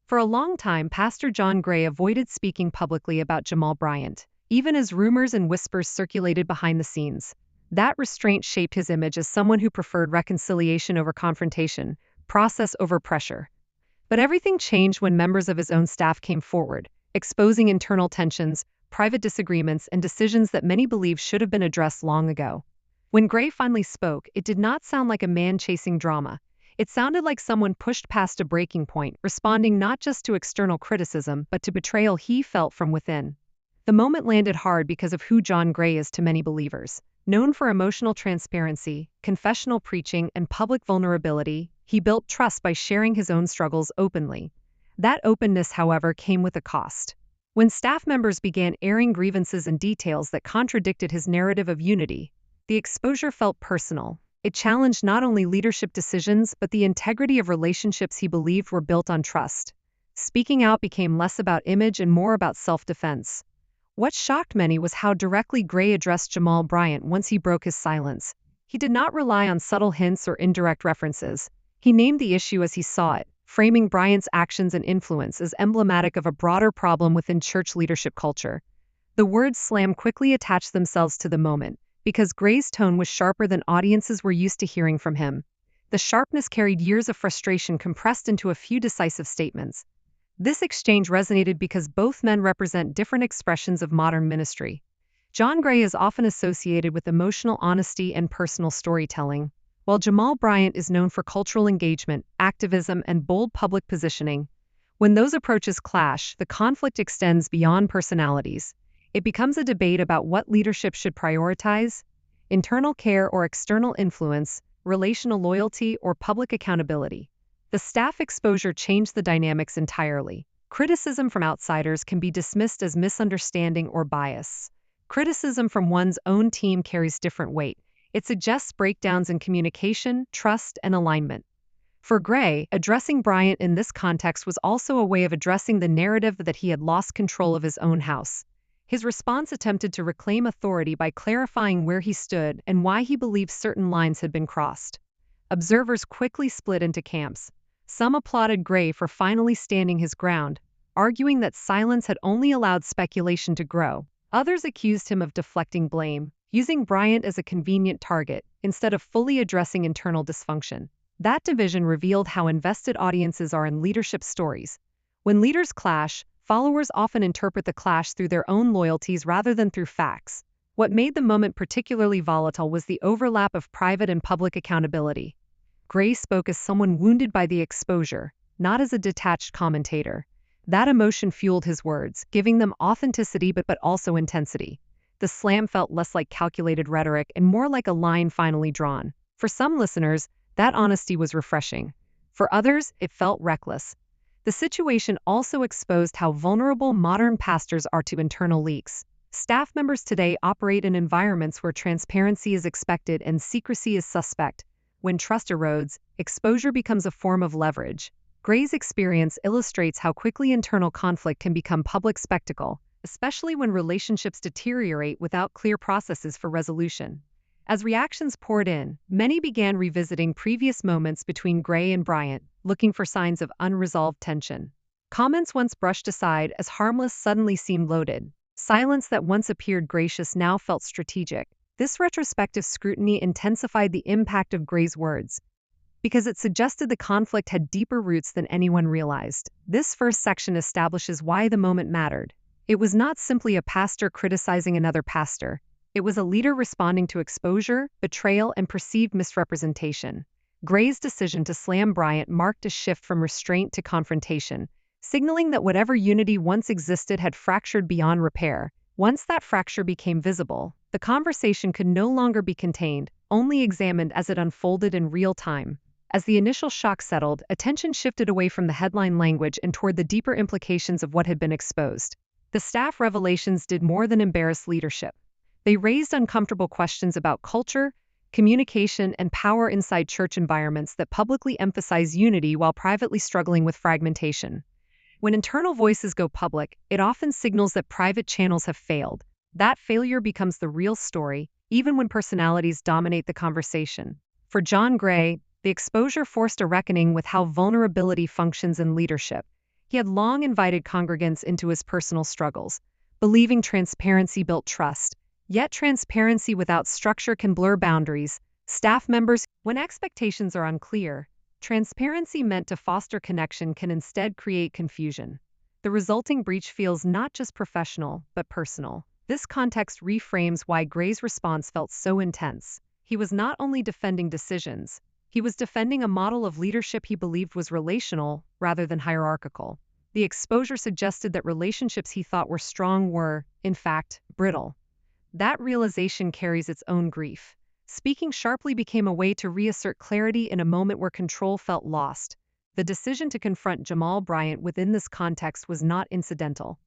For a long time, Pastor John Gray avoided speaking publicly about Jamal Bryant, even as rumors and whispers circulated behind the scenes. That restraint shaped his image as someone who preferred reconciliation over confrontation, process over pressure. But everything changed when members of his own staff came forward, exposing internal tensions, private disagreements, and decisions that many believe should have been addressed long ago. When Gray finally spoke, it did not sound like a man chasing drama. It sounded like someone pushed past a breaking point, responding not just to external criticism, but to betrayal he felt from within. The moment landed hard because of who John Gray is to many believers. Known for emotional transparency, confessional preaching, and public vulnerability, he built trust by sharing his own struggles openly. That openness, however, came with a cost. When staff members began airing grievances and details that contradicted his narrative of unity, the exposure felt personal. It challenged not only leadership decisions but the integrity of relationships he believed were built on trust. Speaking out became less about image and more about self-defense. What shocked many was how directly Gray addressed Jamal Bryant once he broke his silence. He did not rely on subtle hints or indirect references. He named the issue as he saw it, framing Bryant's actions and influence as emblematic of a broader problem within church leadership culture. The words "slam" quickly attached themselves to the moment, because Gray's tone was sharper than audiences were used to hearing from him. The sharpness carried years of frustration compressed into a few decisive statements. This exchange resonated because both men represent different expressions of modern ministry. John Gray is often associated with emotional honesty and personal storytelling, while Jamal Bryant is known for cultural engagement, activism, and bold public positioning. When those approaches clash, the conflict extends beyond personalities. It becomes a debate about what leadership should prioritize: internal care or external influence, relational loyalty or public accountability. The staff exposure changed the dynamics entirely. Criticism from outsiders can be dismissed as misunderstanding or bias. Criticism from one's own team carries different weight. It suggests breakdowns in communication, trust, and alignment. For Gray, addressing Bryant in this context was also a way of addressing the narrative that he had lost control of his own house. His response attempted to reclaim authority by clarifying where he stood and why he believed certain lines had been crossed. Observers quickly split into camps. Some applauded Gray for finally standing his ground, arguing that silence had only allowed speculation to grow. Others accused him of deflecting blame, using Bryant as a convenient target, instead of fully addressing internal dysfunction. That division revealed how invested audiences are in leadership stories. When leaders clash, followers often interpret the clash through their own loyalties rather than through facts. What made the moment particularly volatile was the overlap of private and public accountability. Gray spoke as someone wounded by the exposure, not as a detached commentator. That emotion fueled his words, giving them authenticity but also intensity. The slam felt less like calculated rhetoric and more like a line finally drawn. For some listeners, that honesty was refreshing. For others, it felt reckless. The situation also exposed how vulnerable modern pastors are to internal leaks. Staff members today operate in environments where transparency is expected and secrecy is suspect. When trust erodes, exposure becomes a form of leverage. Gray's experience illustrates how quickly internal conflict can become public spectacle, especially when relationships deteriorate without clear processes for resolution. As reactions poured in, many began revisiting previous moments between Gray and Bryant, looking for signs of unresolved tension. Comments once brushed aside as harmless suddenly seemed loaded. Silence that once appeared gracious now felt strategic. This retrospective scrutiny intensified the impact of Gray's words, because it suggested the conflict had deeper roots than anyone realized. This first section establishes why the moment mattered. It was not simply a pastor criticizing another pastor. It was a leader responding to exposure, betrayal, and perceived misrepresentation. Gray's decision to slam Bryant marked a shift from restraint to confrontation, signaling that whatever unity once existed had fractured beyond repair. Once that fracture became visible, the conversation could no longer be contained, only examined as it unfolded in real time. As the initial shock settled, attention shifted away from the headline language and toward the deeper implications of what had been exposed. The staff revelations did more than embarrass leadership. They raised uncomfortable questions about culture, communication, and power inside church environments that publicly emphasize unity while privately struggling with fragmentation. When internal voices go public, it often signals that private channels have failed. That failure becomes the real story, even when personalities dominate the conversation. For John Gray, the exposure forced a reckoning with how vulnerability functions in leadership. He had long invited congregants into his personal struggles, believing transparency built trust. Yet transparency without structure can blur boundaries. Staff members, when expectations are unclear, transparency meant to foster connection can instead create confusion. The resulting breach feels not just professional, but personal. This context reframes why Gray's response felt so intense. He was not only defending decisions, he was defending a model of leadership he believed was relational rather than hierarchical. The exposure suggested that relationships he thought were strong were, in fact, brittle. That realization carries its own grief. Speaking sharply became a way to reassert clarity in a moment where control felt lost. The decision to confront Jamal Bryant within this context was not incidental.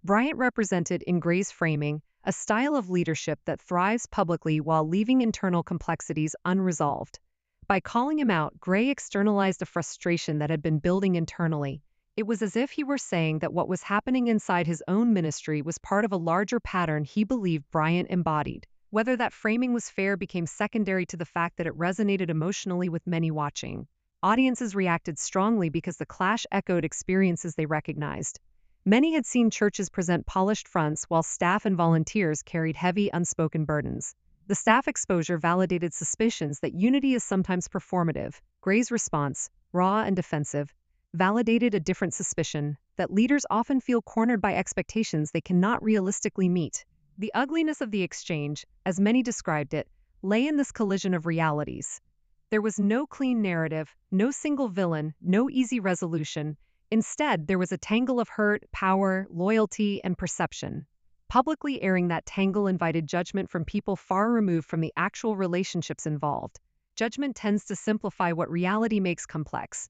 Bryant represented, in Gray's framing, a style of leadership that thrives publicly while leaving internal complexities unresolved. By calling him out, Gray externalized a frustration that had been building internally. It was as if he were saying that what was happening inside his own ministry was part of a larger pattern he believed Bryant embodied. Whether that framing was fair became secondary to the fact that it resonated emotionally with many watching. Audiences reacted strongly because the clash echoed experiences they recognized. Many had seen churches present polished fronts while staff and volunteers carried heavy, unspoken burdens. The staff exposure validated suspicions that unity is sometimes performative. Gray's response, raw and defensive, validated a different suspicion, that leaders often feel cornered by expectations they cannot realistically meet. The ugliness of the exchange, as many described it, lay in this collision of realities. There was no clean narrative, no single villain, no easy resolution. Instead, there was a tangle of hurt, power, loyalty, and perception. Publicly airing that tangle invited judgment from people far removed from the actual relationships involved. Judgment tends to simplify what reality makes complex.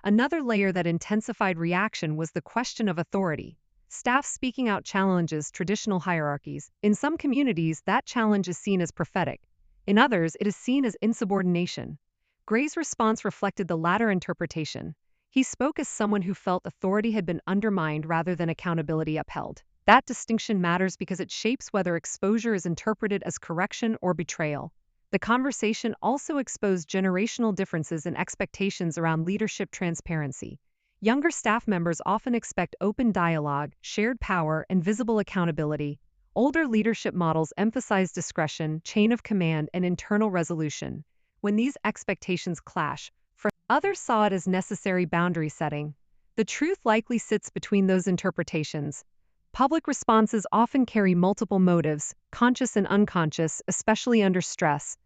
Another layer that intensified reaction was the question of authority. Staff speaking out challenges traditional hierarchies. In some communities, that challenge is seen as prophetic. In others, it is seen as insubordination. Gray's response reflected the latter interpretation. He spoke as someone who felt authority had been undermined rather than accountability upheld. That distinction matters because it shapes whether exposure is interpreted as correction or betrayal. The conversation also exposed generational differences in expectations around leadership transparency. Younger staff members often expect open dialogue, shared power, and visible accountability. Older leadership models emphasize discretion, chain of command, and internal resolution. When these expectations clash, others saw it as necessary boundary setting. The truth likely sits between those interpretations. Public responses often carry multiple motives, conscious and unconscious, especially under stress.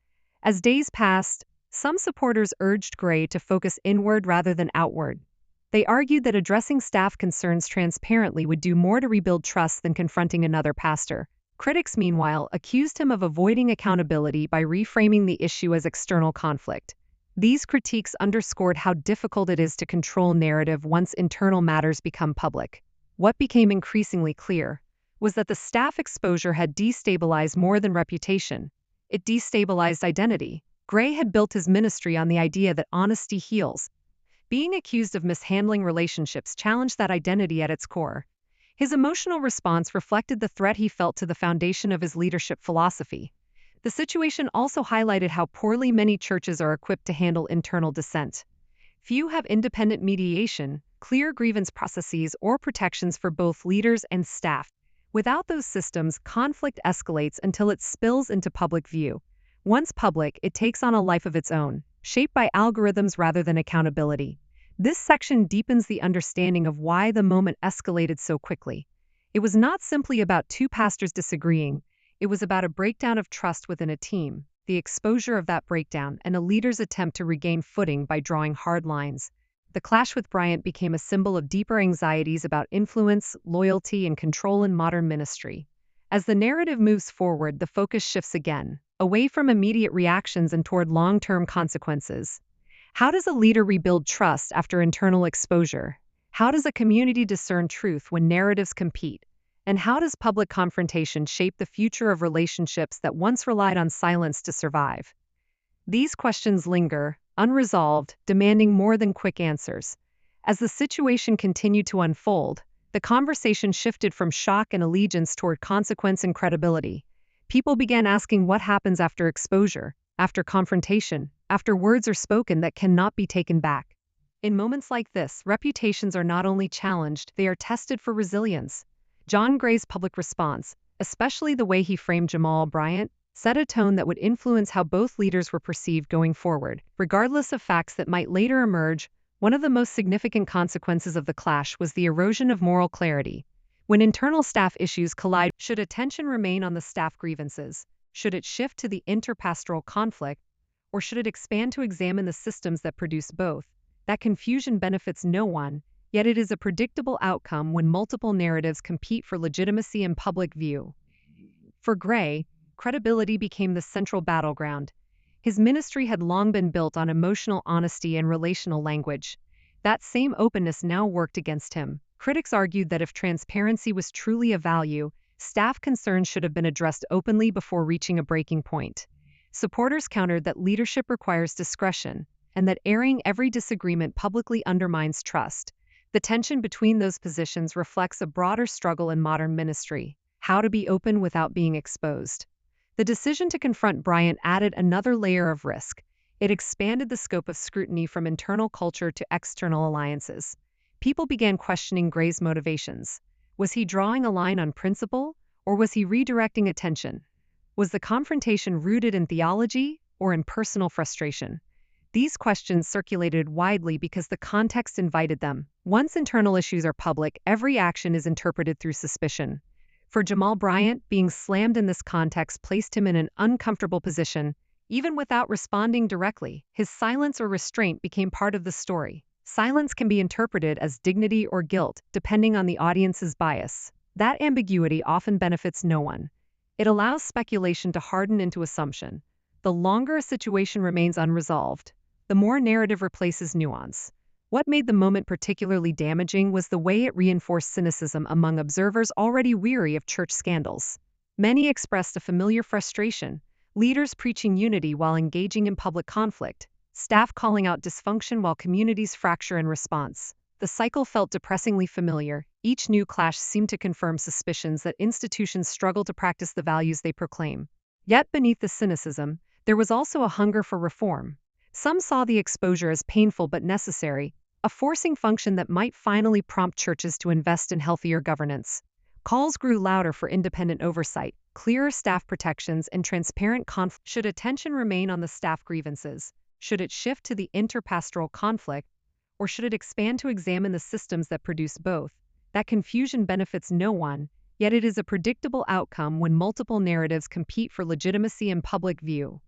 As days passed, some supporters urged Gray to focus inward rather than outward. They argued that addressing staff concerns transparently would do more to rebuild trust than confronting another pastor. Critics, meanwhile, accused him of avoiding accountability by reframing the issue as external conflict. These critiques underscored how difficult it is to control narrative once internal matters become public. What became increasingly clear was that the staff exposure had destabilized more than reputation. It destabilized identity. Gray had built his ministry on the idea that honesty heals. Being accused of mishandling relationships challenged that identity at its core. His emotional response reflected the threat he felt to the foundation of his leadership philosophy. The situation also highlighted how poorly many churches are equipped to handle internal dissent. Few have independent mediation, clear grievance processes, or protections for both leaders and staff. Without those systems, conflict escalates until it spills into public view. Once public, it takes on a life of its own, shaped by algorithms rather than accountability. This section deepens the understanding of why the moment escalated so quickly. It was not simply about two pastors disagreeing. It was about a breakdown of trust within a team, the exposure of that breakdown, and a leader's attempt to regain footing by drawing hard lines. The clash with Bryant became a symbol of deeper anxieties about influence, loyalty, and control in modern ministry. As the narrative moves forward, the focus shifts again, away from immediate reactions and toward long-term consequences. How does a leader rebuild trust after internal exposure? How does a community discern truth when narratives compete? And how does public confrontation shape the future of relationships that once relied on silence to survive? These questions linger, unresolved, demanding more than quick answers. As the situation continued to unfold, the conversation shifted from shock and allegiance toward consequence and credibility. People began asking what happens after exposure, after confrontation, after words are spoken that cannot be taken back. In moments like this, reputations are not only challenged, they are tested for resilience. John Gray's public response, especially the way he framed Jamal Bryant, set a tone that would influence how both leaders were perceived going forward. Regardless of facts that might later emerge, one of the most significant consequences of the clash was the erosion of moral clarity. When internal staff issues collide, should attention remain on the staff grievances? Should it shift to the interpastoral conflict? Or should it expand to examine the systems that produce both? That confusion benefits no one, yet it is a predictable outcome when multiple narratives compete for legitimacy and public view. For Gray, credibility became the central battleground. His ministry had long been built on emotional honesty and relational language. That same openness now worked against him. Critics argued that if transparency was truly a value, staff concerns should have been addressed openly before reaching a breaking point. Supporters countered that leadership requires discretion, and that airing every disagreement publicly undermines trust. The tension between those positions reflects a broader struggle in modern ministry: how to be open without being exposed. The decision to confront Bryant added another layer of risk. It expanded the scope of scrutiny from internal culture to external alliances. People began questioning Gray's motivations. Was he drawing a line on principle, or was he redirecting attention? Was the confrontation rooted in theology or in personal frustration? These questions circulated widely because the context invited them. Once internal issues are public, every action is interpreted through suspicion. For Jamal Bryant, being slammed in this context placed him in an uncomfortable position. Even without responding directly, his silence or restraint became part of the story. Silence can be interpreted as dignity or guilt, depending on the audience's bias. That ambiguity often benefits no one. It allows speculation to harden into assumption. The longer a situation remains unresolved, the more narrative replaces nuance. What made the moment particularly damaging was the way it reinforced cynicism among observers already weary of church scandals. Many expressed a familiar frustration: leaders preaching unity while engaging in public conflict, staff calling out dysfunction while communities fracture in response. The cycle felt depressingly familiar. Each new clash seemed to confirm suspicions that institutions struggle to practice the values they proclaim. Yet beneath the cynicism, there was also a hunger for reform. Some saw the exposure as painful but necessary, a forcing function that might finally prompt churches to invest in healthier governance. Calls grew louder for independent oversight, clearer staff protections, and transparent conflict. Should attention remain on the staff grievances? Should it shift to the interpastoral conflict? Or should it expand to examine the systems that produce both? That confusion benefits no one, yet it is a predictable outcome when multiple narratives compete for legitimacy and public view.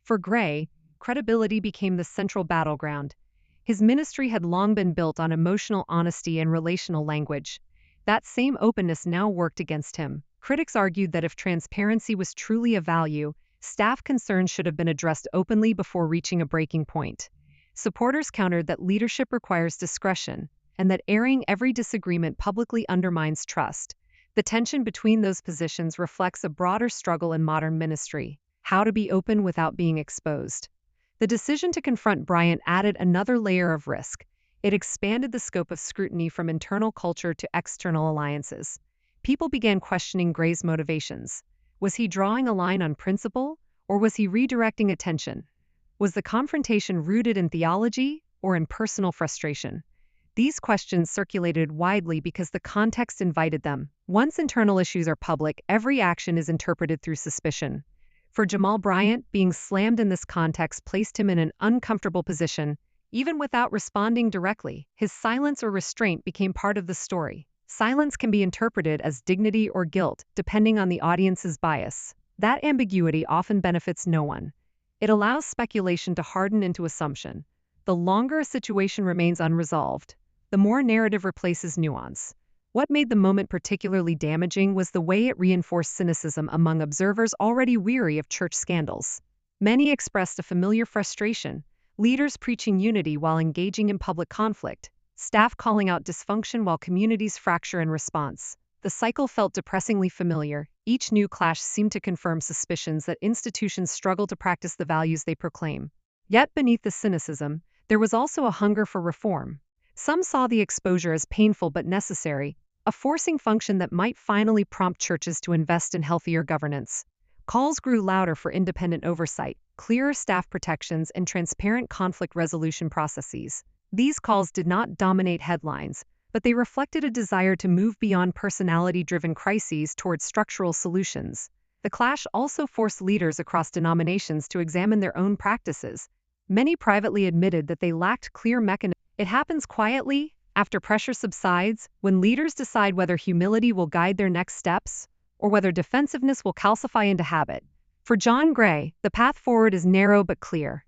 For Gray, credibility became the central battleground. His ministry had long been built on emotional honesty and relational language. That same openness now worked against him. Critics argued that if transparency was truly a value, staff concerns should have been addressed openly before reaching a breaking point. Supporters countered that leadership requires discretion, and that airing every disagreement publicly undermines trust. The tension between those positions reflects a broader struggle in modern ministry: how to be open without being exposed. The decision to confront Bryant added another layer of risk. It expanded the scope of scrutiny from internal culture to external alliances. People began questioning Gray's motivations. Was he drawing a line on principle, or was he redirecting attention? Was the confrontation rooted in theology or in personal frustration? These questions circulated widely because the context invited them. Once internal issues are public, every action is interpreted through suspicion. For Jamal Bryant, being slammed in this context placed him in an uncomfortable position. Even without responding directly, his silence or restraint became part of the story. Silence can be interpreted as dignity or guilt, depending on the audience's bias. That ambiguity often benefits no one. It allows speculation to harden into assumption. The longer a situation remains unresolved, the more narrative replaces nuance. What made the moment particularly damaging was the way it reinforced cynicism among observers already weary of church scandals. Many expressed a familiar frustration: leaders preaching unity while engaging in public conflict, staff calling out dysfunction while communities fracture in response. The cycle felt depressingly familiar. Each new clash seemed to confirm suspicions that institutions struggle to practice the values they proclaim. Yet beneath the cynicism, there was also a hunger for reform. Some saw the exposure as painful but necessary, a forcing function that might finally prompt churches to invest in healthier governance. Calls grew louder for independent oversight, clearer staff protections, and transparent conflict resolution processes. These calls did not dominate headlines, but they reflected a desire to move beyond personality-driven crises towards structural solutions. The clash also forced leaders across denominations to examine their own practices. Many privately admitted that they lacked clear mechanisms. It happens quietly, after pressure subsides, when leaders decide whether humility will guide their next steps or whether defensiveness will calcify into habit. For John Gray, the path forward is narrow but clear.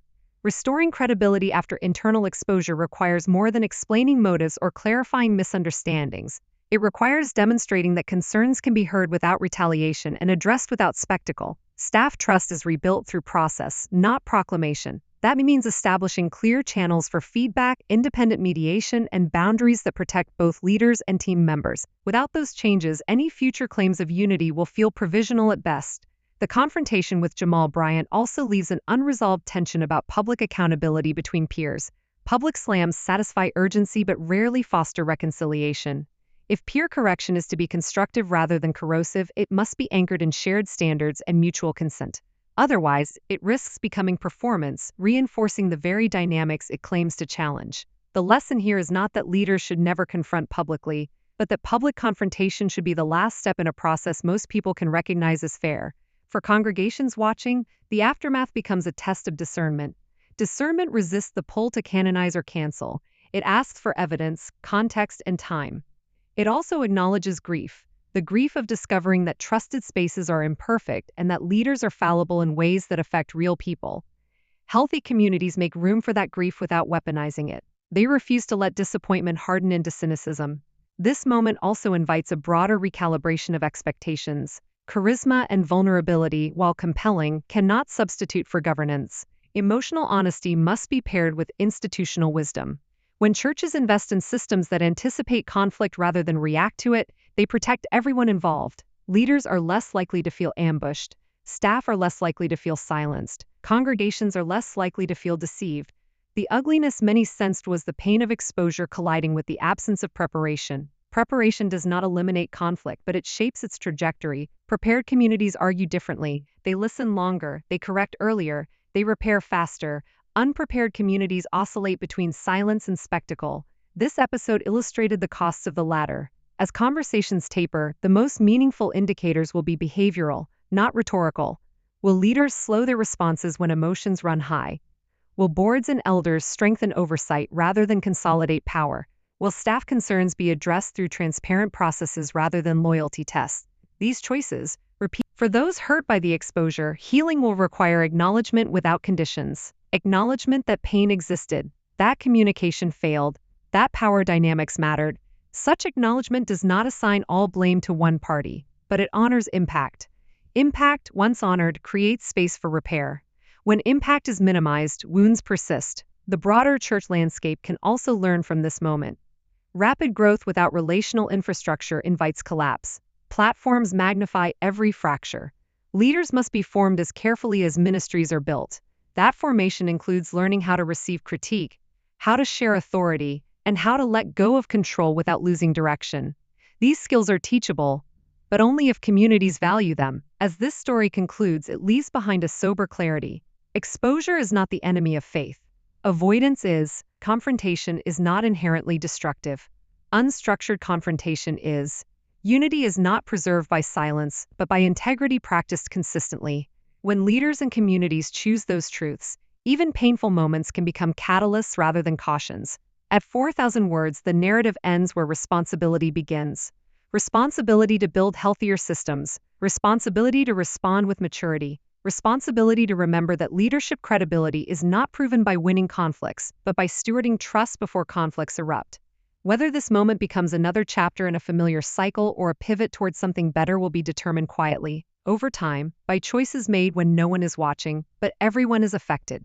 Restoring credibility after internal exposure requires more than explaining motives or clarifying misunderstandings. It requires demonstrating that concerns can be heard without retaliation and addressed without spectacle. Staff trust is rebuilt through process, not proclamation. That means establishing clear channels for feedback, independent mediation, and boundaries that protect both leaders and team members. Without those changes, any future claims of unity will feel provisional at best. The confrontation with Jamal Bryant also leaves an unresolved tension about public accountability between peers. Public SLAMs satisfy urgency but rarely foster reconciliation. If peer correction is to be constructive rather than corrosive, it must be anchored in shared standards and mutual consent. Otherwise, it risks becoming performance, reinforcing the very dynamics it claims to challenge. The lesson here is not that leaders should never confront publicly, but that public confrontation should be the last step in a process most people can recognize as fair. For congregations watching, the aftermath becomes a test of discernment. Discernment resists the pull to canonize or cancel. It asks for evidence, context, and time. It also acknowledges grief. The grief of discovering that trusted spaces are imperfect and that leaders are fallible in ways that affect real people. Healthy communities make room for that grief without weaponizing it. They refuse to let disappointment harden into cynicism. This moment also invites a broader recalibration of expectations. Charisma and vulnerability, while compelling, cannot substitute for governance. Emotional honesty must be paired with institutional wisdom. When churches invest in systems that anticipate conflict rather than react to it, they protect everyone involved. Leaders are less likely to feel ambushed. Staff are less likely to feel silenced. Congregations are less likely to feel deceived. The ugliness many sensed was the pain of exposure colliding with the absence of preparation. Preparation does not eliminate conflict, but it shapes its trajectory. Prepared communities argue differently. They listen longer. They correct earlier. They repair faster. Unprepared communities oscillate between silence and spectacle. This episode illustrated the costs of the latter. As conversations taper, the most meaningful indicators will be behavioral, not rhetorical. Will leaders slow their responses when emotions run high? Will boards and elders strengthen oversight rather than consolidate power? Will staff concerns be addressed through transparent processes rather than loyalty tests? These choices, repeat. For those hurt by the exposure, healing will require acknowledgement without conditions. Acknowledgement that pain existed, that communication failed, that power dynamics mattered. Such acknowledgement does not assign all blame to one party, but it honors impact. Impact, once honored, creates space for repair. When impact is minimized, wounds persist. The broader church landscape can also learn from this moment. Rapid growth without relational infrastructure invites collapse. Platforms magnify every fracture. Leaders must be formed as carefully as ministries are built. That formation includes learning how to receive critique, how to share authority, and how to let go of control without losing direction. These skills are teachable, but only if communities value them. As this story concludes, it leaves behind a sober clarity. Exposure is not the enemy of faith. Avoidance is. Confrontation is not inherently destructive. Unstructured confrontation is. Unity is not preserved by silence, but by integrity practiced consistently. When leaders and communities choose those truths, even painful moments can become catalysts rather than cautions. At 4,000 words, the narrative ends where responsibility begins. Responsibility to build healthier systems. Responsibility to respond with maturity. Responsibility to remember that leadership credibility is not proven by winning conflicts, but by stewarding trust before conflicts erupt. Whether this moment becomes another chapter in a familiar cycle or a pivot towards something better will be determined quietly, over time, by choices made when no one is watching, but everyone is affected.